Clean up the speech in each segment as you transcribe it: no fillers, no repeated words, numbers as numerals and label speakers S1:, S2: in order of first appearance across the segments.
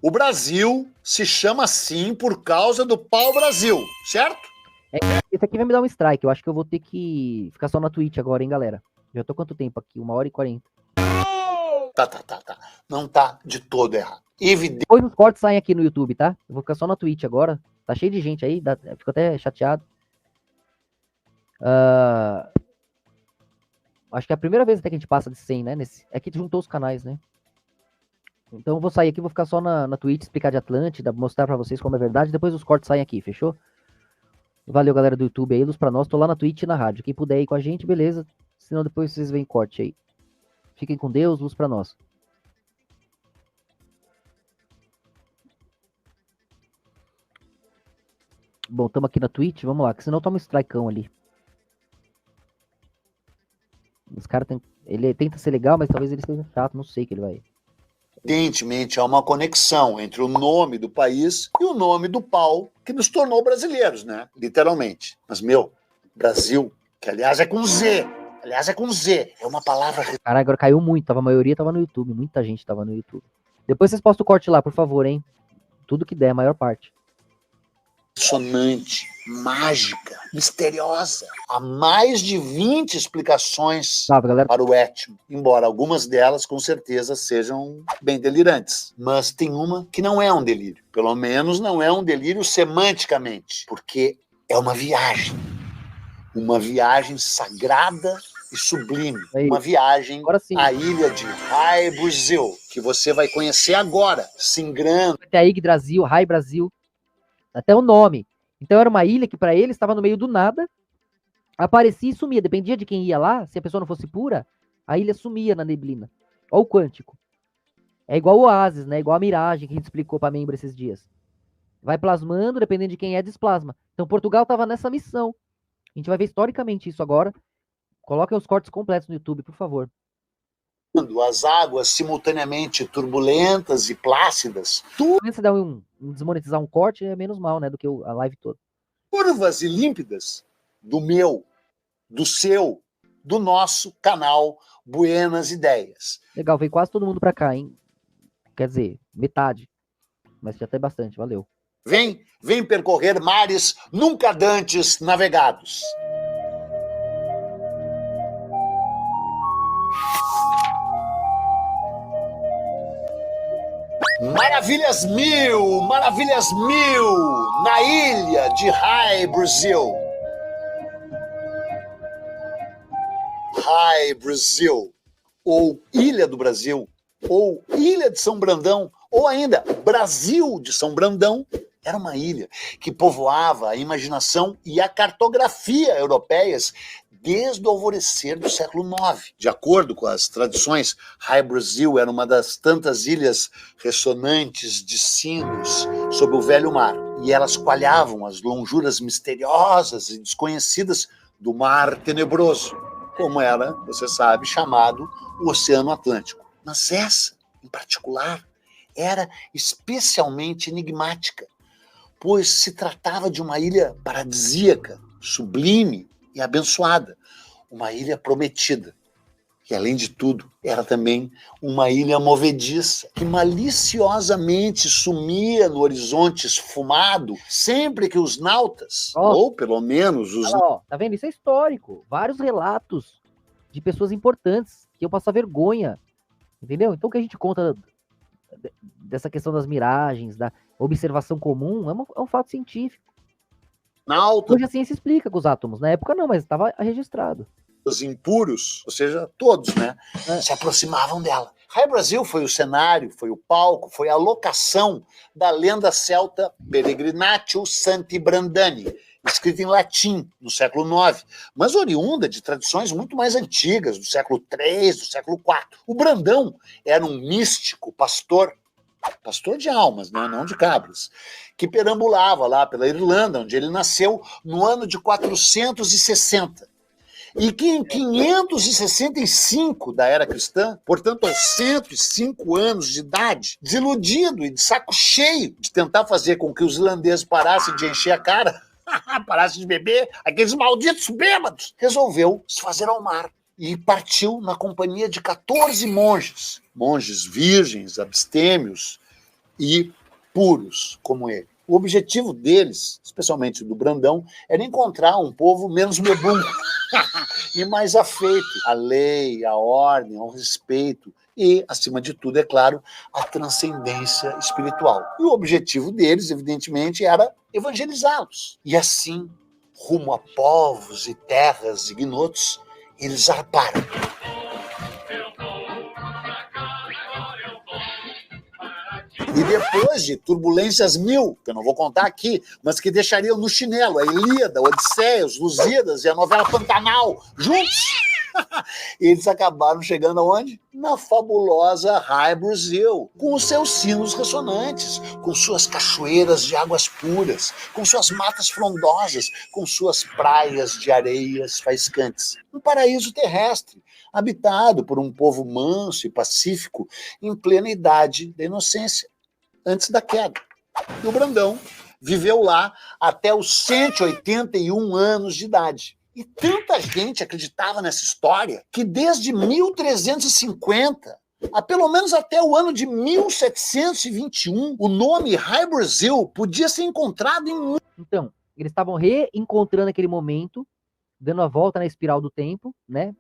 S1: O Brasil se chama assim por causa do pau-brasil, certo?
S2: Esse aqui vai me dar um strike. Eu acho que eu vou ter que ficar só na Twitch agora, hein, galera? Já tô quanto tempo aqui? 1h40.
S1: Tá. Não tá de todo errado. Evidente.
S2: Depois os cortes saem aqui no YouTube, tá? Eu vou ficar só na Twitch agora. Tá cheio de gente aí, fico até chateado. Acho que é a primeira vez até que a gente passa de 100, né? É que juntou os canais, né? Então eu vou sair aqui, vou ficar só na Twitch, explicar de Atlântida, mostrar pra vocês como é verdade. Depois os cortes saem aqui, fechou? Valeu, galera do YouTube aí, luz pra nós. Tô lá na Twitch e na rádio. Quem puder ir com a gente, beleza. Senão depois vocês veem corte aí. Fiquem com Deus, luz pra nós. Bom, tamo aqui na Twitch, vamos lá, que senão toma um strikeão ali. Os caras ele tenta ser legal, mas talvez ele seja chato, não sei que ele vai.
S1: Evidentemente, há uma conexão entre o nome do país e o nome do pau que nos tornou brasileiros, né? Literalmente. Mas, Brasil, que aliás é com Z. É uma palavra...
S2: Caralho, agora caiu muito. A maioria tava no YouTube. Muita gente tava no YouTube. Depois vocês postam o corte lá, por favor, hein? Tudo que der, a maior parte.
S1: Ressonante, mágica, misteriosa. Há mais de 20 explicações para o étimo, embora algumas delas com certeza sejam bem delirantes. Mas tem uma que não é um delírio. Pelo menos não é um delírio semanticamente, porque é uma viagem. Uma viagem sagrada e sublime. Uma viagem à ilha de Hy-Brasil, que você vai conhecer agora, singrando.
S2: Até a Yggdrasil, Hy-Brasil. Até o nome. Então era uma ilha que para eles estava no meio do nada, aparecia e sumia. Dependia de quem ia lá, se a pessoa não fosse pura, a ilha sumia na neblina. Olha o quântico. É igual o Oasis, né? Igual a miragem que a gente explicou para membro esses dias. Vai plasmando, dependendo de quem é, desplasma. Então Portugal estava nessa missão. A gente vai ver historicamente isso agora. Coloquem os cortes completos no YouTube, por favor.
S1: As águas simultaneamente turbulentas e plácidas.
S2: Se você dá desmonetizar um corte, é menos mal, né? Do que a live toda.
S1: Curvas e límpidas do meu, do seu, do nosso canal Buenas Ideias.
S2: Legal, veio quase todo mundo pra cá, hein? Quer dizer, metade. Mas já tem bastante, valeu.
S1: Vem percorrer mares nunca dantes navegados. Maravilhas mil, na ilha de Hy-Brasil. Hy-Brasil, ou Ilha do Brasil, ou Ilha de São Brandão, ou ainda Brasil de São Brandão, era uma ilha que povoava a imaginação e a cartografia europeias desde o alvorecer do século IX. De acordo com as tradições, Hy-Brasil era uma das tantas ilhas ressonantes de sinos sob o velho mar, e elas coalhavam as lonjuras misteriosas e desconhecidas do mar tenebroso, como era, você sabe, chamado o Oceano Atlântico. Mas essa, em particular, era especialmente enigmática, pois se tratava de uma ilha paradisíaca, sublime e abençoada, uma ilha prometida. E, além de tudo, era também uma ilha movediça, que maliciosamente sumia no horizonte esfumado sempre que os nautas, ou pelo menos os...
S2: Tá vendo? Isso é histórico. Vários relatos de pessoas importantes que iam passar vergonha, entendeu? Então o que a gente conta dessa questão das miragens, da observação comum, é um fato científico. Hoje a ciência explica com os átomos. Na época não, mas estava registrado.
S1: Os impuros, ou seja, todos, né, se aproximavam dela. Hy-Brasil foi o cenário, foi o palco, foi a locação da lenda celta Peregrinatio Sancti Brandani, escrita em latim no século IX, mas oriunda de tradições muito mais antigas, do século III, do século IV. O Brandão era um místico pastor de almas, né, não de cabras, que perambulava lá pela Irlanda, onde ele nasceu no ano de 460. E que em 565 da era cristã, portanto aos 105 anos de idade, desiludido e de saco cheio de tentar fazer com que os irlandeses parassem de encher a cara, parassem de beber, aqueles malditos bêbados, resolveu se fazer ao mar e partiu na companhia de 14 monges virgens, abstêmios, e puros como ele. O objetivo deles, especialmente do Brandão, era encontrar um povo menos mebum e mais afeito à lei, à ordem, ao respeito e, acima de tudo, é claro, à transcendência espiritual. E o objetivo deles, evidentemente, era evangelizá-los. E assim, rumo a povos e terras ignotos, eles zarparam. E depois de turbulências mil, que eu não vou contar aqui, mas que deixariam no chinelo a Ilíada, a Odisseia, os Lusíadas e a novela Pantanal juntos, eles acabaram chegando aonde? Na fabulosa High Brazil, com os seus sinos ressonantes, com suas cachoeiras de águas puras, com suas matas frondosas, com suas praias de areias faiscantes. Um paraíso terrestre, habitado por um povo manso e pacífico, em plena idade da inocência, antes da queda. E o Brandão viveu lá até os 181 anos de idade. E tanta gente acreditava nessa história que desde 1350, a pelo menos até o ano de 1721, o nome High Brazil podia ser encontrado em...
S2: Então, eles estavam reencontrando aquele momento, dando a volta na espiral do tempo, né?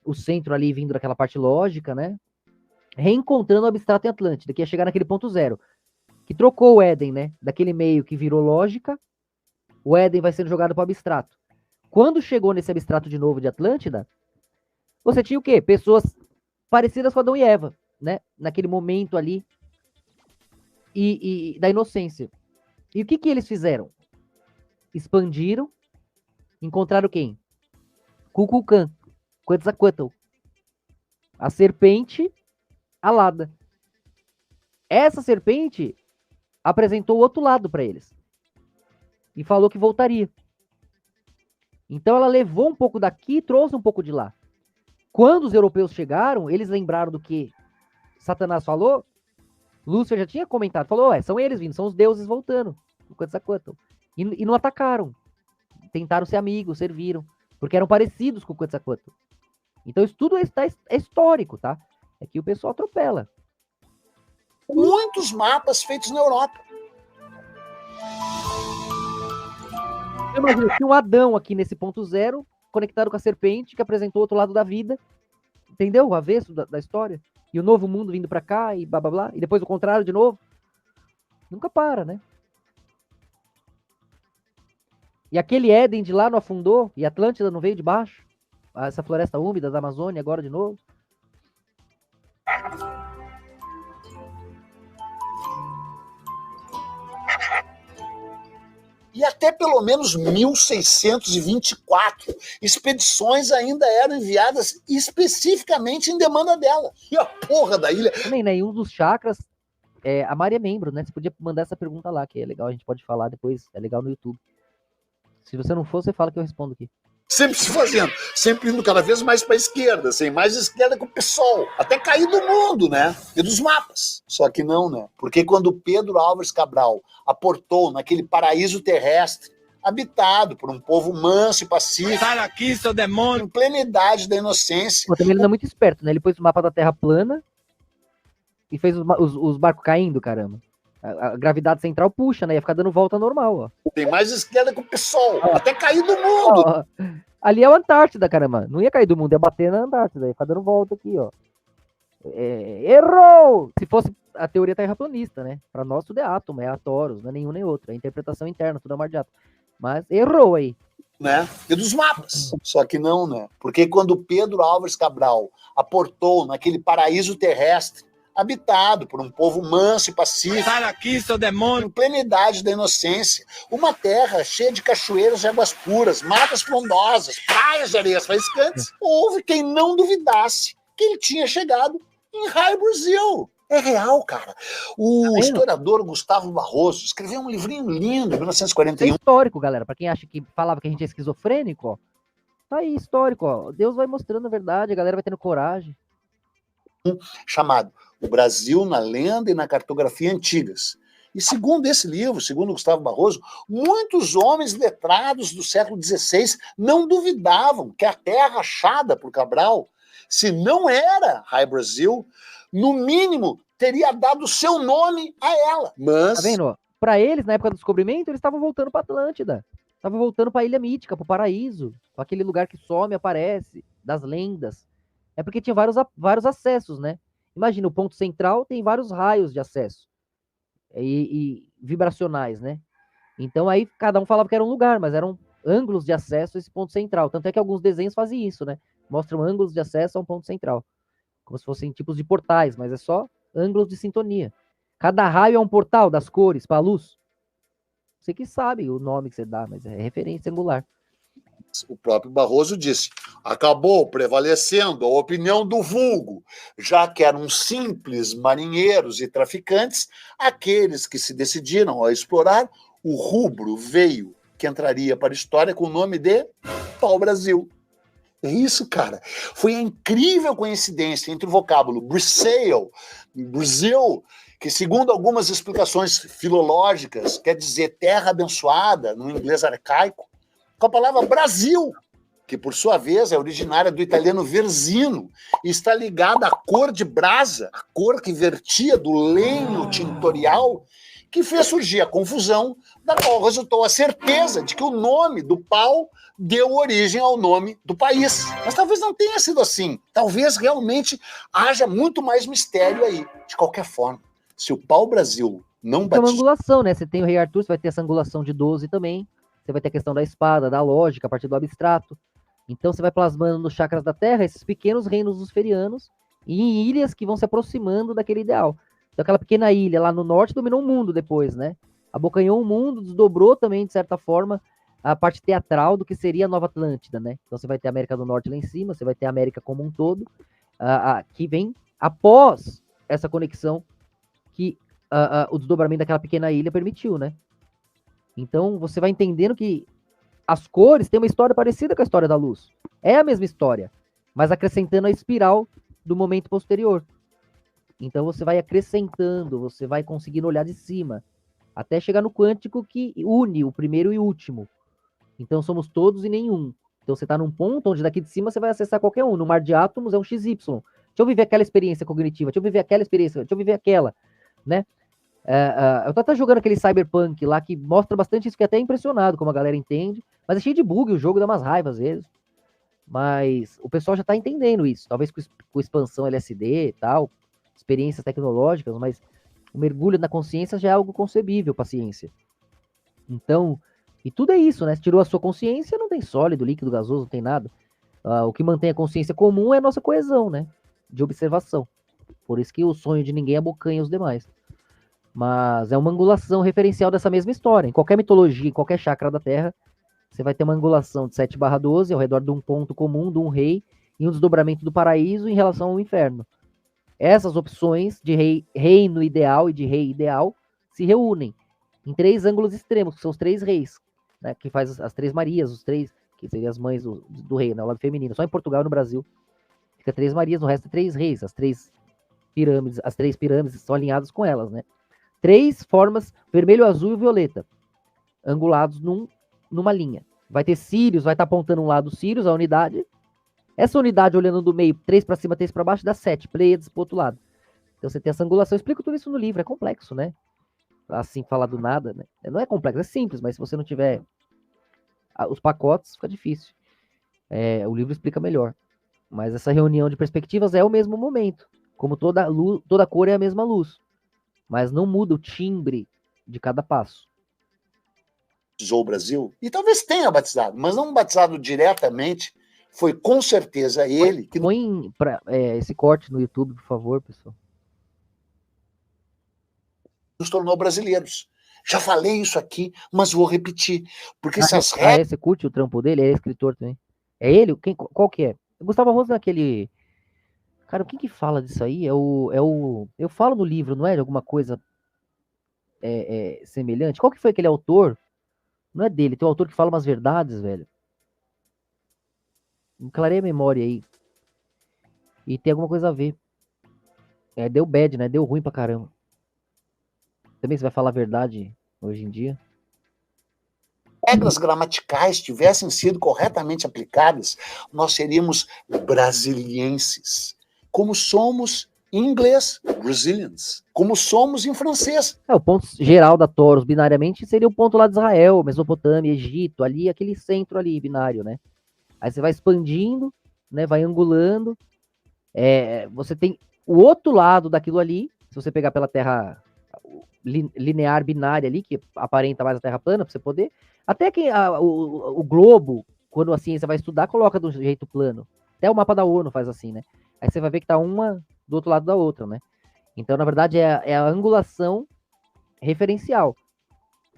S2: O centro ali vindo daquela parte lógica, né? Reencontrando o abstrato em Atlântida, que ia chegar naquele ponto zero, que trocou o Éden, né? Daquele meio que virou lógica, o Éden vai sendo jogado para o abstrato. Quando chegou nesse abstrato de novo de Atlântida, você tinha o quê? Pessoas parecidas com Adão e Eva, né? Naquele momento ali e da inocência. E o que eles fizeram? Expandiram, encontraram quem? Kukulkan, Quetzalcoatl, a serpente alada. Essa serpente apresentou o outro lado para eles e falou que voltaria. Então ela levou um pouco daqui e trouxe um pouco de lá. Quando os europeus chegaram, eles lembraram do que Satanás falou. Lúcifer já tinha comentado, falou, são eles vindo, são os deuses voltando, o Quetzalcoatl. E não atacaram. Tentaram ser amigos, serviram, porque eram parecidos com o Quetzalcoatl. Então isso tudo é histórico, tá? É que o pessoal atropela.
S1: Muitos mapas feitos na Europa.
S2: Imagina, tinha um Adão aqui nesse ponto zero, conectado com a serpente, que apresentou o outro lado da vida. Entendeu? O avesso da história. E o novo mundo vindo pra cá e blá blá blá. E depois o contrário de novo. Nunca para, né? E aquele Éden de lá não afundou? E Atlântida não veio de baixo? Essa floresta úmida da Amazônia agora de novo?
S1: E até pelo menos 1624, expedições ainda eram enviadas especificamente em demanda dela. E a porra da ilha...
S2: Também, né? Em um dos chakras, a Mari é membro, né? Você podia mandar essa pergunta lá, que é legal, a gente pode falar depois, é legal no YouTube. Se você não for, você fala que eu respondo aqui.
S1: Sempre se fazendo, sempre indo cada vez mais para a esquerda, assim, mais esquerda que o PSOL, até cair do mundo, né? E dos mapas. Só que não, né? Porque quando Pedro Álvares Cabral aportou naquele paraíso terrestre, habitado por um povo manso e pacífico,
S3: sai daqui, seu demônio,
S1: em plena idade da inocência.
S2: Pô, também ele não é muito esperto, né? Ele pôs o mapa da Terra plana e fez os barcos caindo, caramba. A gravidade central puxa, né? Ia ficar dando volta normal, ó.
S1: Tem mais esquerda que o PSOL, até cair do mundo.
S2: Ó, ali é o Antártida, caramba. Não ia cair do mundo, ia bater na Antártida, ia ficar dando volta aqui, ó. Errou! Se fosse a teoria terraplanista, né? Pra nós tudo é átomo, é Taurus, não é nenhum nem outro. É interpretação interna, tudo é mar de átomo. Mas errou aí.
S1: Né? E dos mapas. Só que não, né? Porque quando Pedro Álvares Cabral aportou naquele paraíso terrestre, habitado por um povo manso e pacífico,
S3: sai daqui, seu demônio,
S1: em plena idade da inocência, uma terra cheia de cachoeiras de águas puras, matas frondosas, praias de areias faiscantes, houve quem não duvidasse que ele tinha chegado em High Brazil. É real, cara. O historiador Gustavo Barroso escreveu um livrinho lindo em 1941.
S2: É histórico, galera. Pra quem acha que falava que a gente é esquizofrênico, ó. Tá aí, histórico, ó. Deus vai mostrando a verdade, a galera vai tendo coragem.
S1: Chamado O Brasil na Lenda e na Cartografia Antigas. E segundo esse livro, segundo Gustavo Barroso, muitos homens letrados do século XVI não duvidavam que a terra achada por Cabral, se não era High Brazil, no mínimo teria dado seu nome a ela. Mas...
S2: Tá vendo? Para eles, na época do descobrimento, eles estavam voltando para Atlântida. Estavam voltando para a Ilha Mítica, para o Paraíso. Aquele lugar que some e aparece, das lendas. É porque tinha vários acessos, né? Imagina, o ponto central tem vários raios de acesso. E vibracionais, né? Então aí cada um falava que era um lugar, mas eram ângulos de acesso a esse ponto central. Tanto é que alguns desenhos fazem isso, né? Mostram ângulos de acesso a um ponto central. Como se fossem tipos de portais, mas é só ângulos de sintonia. Cada raio é um portal das cores para a luz. Você que sabe o nome que você dá, mas é referência angular.
S1: O próprio Barroso disse: acabou prevalecendo a opinião do vulgo, já que eram simples marinheiros e traficantes aqueles que se decidiram a explorar o rubro veio, que entraria para a história com o nome de pau-brasil. É isso, cara. Foi a incrível coincidência entre o vocábulo Brasil, que segundo algumas explicações filológicas quer dizer terra abençoada, no inglês arcaico, com a palavra Brasil, que por sua vez é originária do italiano versino e está ligada à cor de brasa, a cor que vertia do lenho tintorial, que fez surgir a confusão, da qual resultou a certeza de que o nome do pau deu origem ao nome do país. Mas talvez não tenha sido assim. Talvez realmente haja muito mais mistério aí. De qualquer forma, se o pau-brasil não
S2: Tem uma
S1: batizou...
S2: angulação, né? Você tem o Rei Arthur, você vai ter essa angulação de 12 também. Você vai ter a questão da espada, da lógica, a partir do abstrato. Então você vai plasmando nos chakras da Terra esses pequenos reinos lusferianos e em ilhas que vão se aproximando daquele ideal. Então aquela pequena ilha lá no norte dominou o mundo depois, né? Abocanhou o mundo, desdobrou também, de certa forma, a parte teatral do que seria a Nova Atlântida, né? Então você vai ter a América do Norte lá em cima, você vai ter a América como um todo, que vem após essa conexão que o desdobramento daquela pequena ilha permitiu, né? Então você vai entendendo que as cores têm uma história parecida com a história da luz. É a mesma história, mas acrescentando a espiral do momento posterior. Então você vai acrescentando, você vai conseguindo olhar de cima, até chegar no quântico que une o primeiro e o último. Então somos todos e nenhum. Então você está num ponto onde daqui de cima você vai acessar qualquer um. No mar de átomos é um XY. Deixa eu viver aquela experiência cognitiva, deixa eu viver aquela experiência, deixa eu viver aquela, né? Eu tô até jogando aquele Cyberpunk lá que mostra bastante isso, que é até impressionado como a galera entende, mas é cheio de bug, o jogo dá umas raivas às vezes. Mas o pessoal já tá entendendo isso, talvez com expansão LSD e tal, experiências tecnológicas, mas o mergulho na consciência já é algo concebível para a ciência. Então, e tudo é isso, né? Se tirou a sua consciência, não tem sólido, líquido, gasoso, não tem nada. O que mantém a consciência comum é a nossa coesão, né? De observação. Por isso que o sonho de ninguém abocanha os demais. Mas é uma angulação referencial dessa mesma história. Em qualquer mitologia, em qualquer chakra da Terra, você vai ter uma angulação de 7/12 ao redor de um ponto comum, de um rei, e um desdobramento do paraíso em relação ao inferno. Essas opções de reino ideal e de rei ideal se reúnem em 3 ângulos extremos, que são os 3 reis, né, que faz as 3 Marias, os 3, que seriam as mães do rei, né, o lado feminino. Só em Portugal e no Brasil fica 3 Marias, no resto é 3 reis, as 3 pirâmides são alinhadas com elas, né? 3 formas, vermelho, azul e violeta, angulados numa linha. Vai ter Sírios, vai estar apontando um lado Sírios, a unidade. Essa unidade olhando do meio, 3 para cima, 3 para baixo, dá 7, Pleiades pro outro lado. Então você tem essa angulação. Eu explico tudo isso no livro, é complexo, né? Assim, falar do nada, né? Não é complexo, é simples, mas se você não tiver os pacotes, fica difícil. O livro explica melhor. Mas essa reunião de perspectivas é o mesmo momento. Como toda cor é a mesma luz. Mas não muda o timbre de cada passo.
S1: Batizou o Brasil, e talvez tenha batizado, mas não batizado diretamente, foi com certeza ele que...
S2: Põe esse corte no YouTube, por favor, pessoal.
S1: Nos tornou brasileiros. Já falei isso aqui, mas vou repetir. Porque se as regras...
S2: Você curte o trampo dele? Ele é escritor também. É ele? Qual que é? O Gustavo Arroz é aquele... Cara, quem que fala disso aí? Eu falo no livro, não é? De alguma coisa semelhante? Qual que foi aquele autor? Não é dele, tem um autor que fala umas verdades, velho. Clareia a memória aí. E tem alguma coisa a ver. Deu bad, né? Deu ruim pra caramba. Também você vai falar a verdade hoje em dia.
S1: Regras gramaticais tivessem sido corretamente aplicadas, nós seríamos brasilienses, como somos em inglês, Brazilians, como somos em francês.
S2: O ponto geral da Taurus, binariamente, seria o ponto lá de Israel, Mesopotâmia, Egito, ali, aquele centro ali, binário, né? Aí você vai expandindo, né? Vai angulando. Você tem o outro lado daquilo ali, se você pegar pela Terra linear binária ali, que aparenta mais a Terra plana, para você poder. Até que o globo, quando a ciência vai estudar, coloca do jeito plano. Até o mapa da ONU faz assim, né? Aí você vai ver que tá uma do outro lado da outra, né? Então, na verdade, é a angulação referencial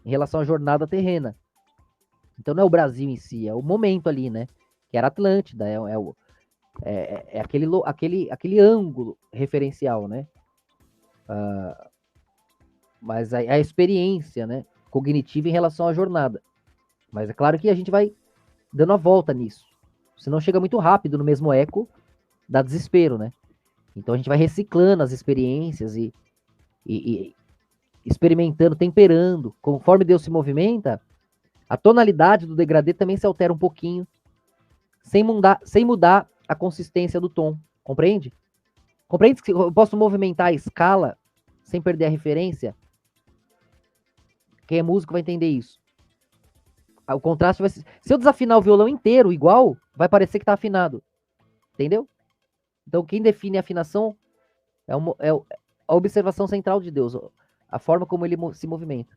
S2: em relação à jornada terrena. Então, não é o Brasil em si, é o momento ali, né? Que era Atlântida, aquele ângulo referencial, né? Mas a experiência, né? Cognitiva em relação à jornada. Mas é claro que a gente vai dando a volta nisso. Senão chega muito rápido no mesmo eco, dá desespero, né? Então a gente vai reciclando as experiências e experimentando, temperando. Conforme Deus se movimenta, a tonalidade do degradê também se altera um pouquinho, sem mudar a consistência do tom. Compreende? Compreende que eu posso movimentar a escala sem perder a referência? Quem é músico vai entender isso. O contraste vai ser... Se eu desafinar o violão inteiro igual, vai parecer que tá afinado. Entendeu? Então quem define a afinação é a observação central de Deus, a forma como ele se movimenta.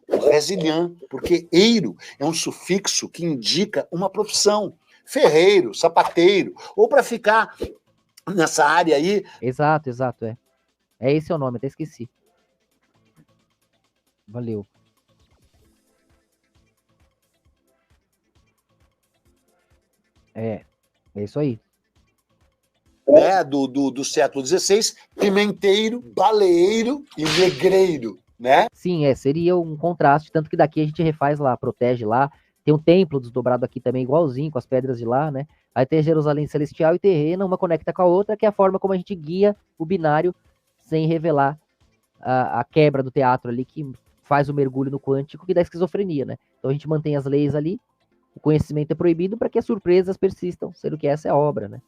S1: Resilient, porque eiro é um sufixo que indica uma profissão. Ferreiro, sapateiro, ou para ficar nessa área aí.
S2: Exato, é. É esse o nome, até esqueci. Valeu. É isso aí.
S1: Né, do século XVI, pimenteiro, baleeiro e negreiro, né?
S2: Sim, seria um contraste, tanto que daqui a gente refaz lá, protege lá, tem um templo desdobrado aqui também, igualzinho, com as pedras de lá, né? Aí tem Jerusalém celestial e terrena, uma conecta com a outra, que é a forma como a gente guia o binário, sem revelar a quebra do teatro ali, que faz o mergulho no quântico, que dá esquizofrenia, né? Então a gente mantém as leis ali, o conhecimento é proibido para que as surpresas persistam, sendo que essa é a obra, né?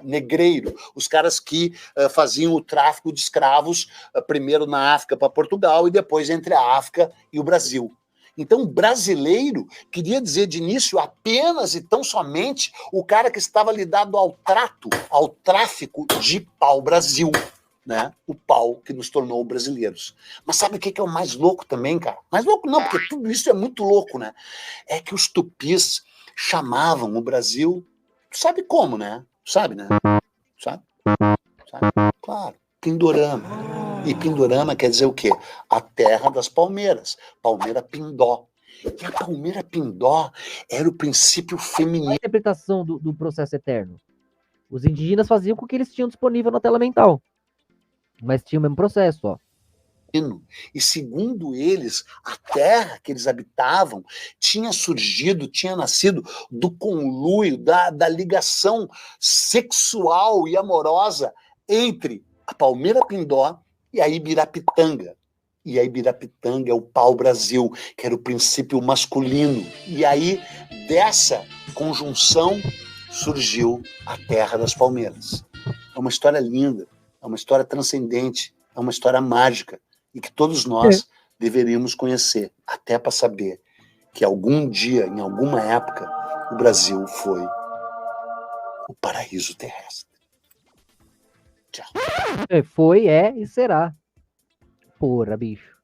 S1: Negreiro, os caras que faziam o tráfico de escravos primeiro na África para Portugal e depois entre a África e o Brasil. Então, brasileiro queria dizer de início apenas e tão somente o cara que estava ligado ao tráfico de pau-brasil, né? O pau que nos tornou brasileiros. Mas sabe o que é o mais louco também, cara? Mais louco não, porque tudo isso é muito louco, né? É que os tupis chamavam o Brasil, sabe como, né? Sabe, né? Sabe? Claro. Pindorama. E Pindorama quer dizer o quê? A terra das palmeiras. Palmeira Pindó. E a palmeira Pindó era o princípio feminino.
S2: A interpretação do processo eterno. Os indígenas faziam com o que eles tinham disponível na tela mental. Mas tinha o mesmo processo, ó.
S1: E segundo eles, a terra que eles habitavam tinha nascido do conluio, da ligação sexual e amorosa entre a palmeira Pindó e a Ibirapitanga. E a Ibirapitanga é o pau-brasil, que era o princípio masculino. E aí, dessa conjunção, surgiu a Terra das Palmeiras. É uma história linda, é uma história transcendente, é uma história mágica, e que todos nós deveríamos conhecer, até para saber que algum dia, em alguma época, o Brasil foi o paraíso terrestre. Tchau.
S2: Foi, e será. Porra, bicho.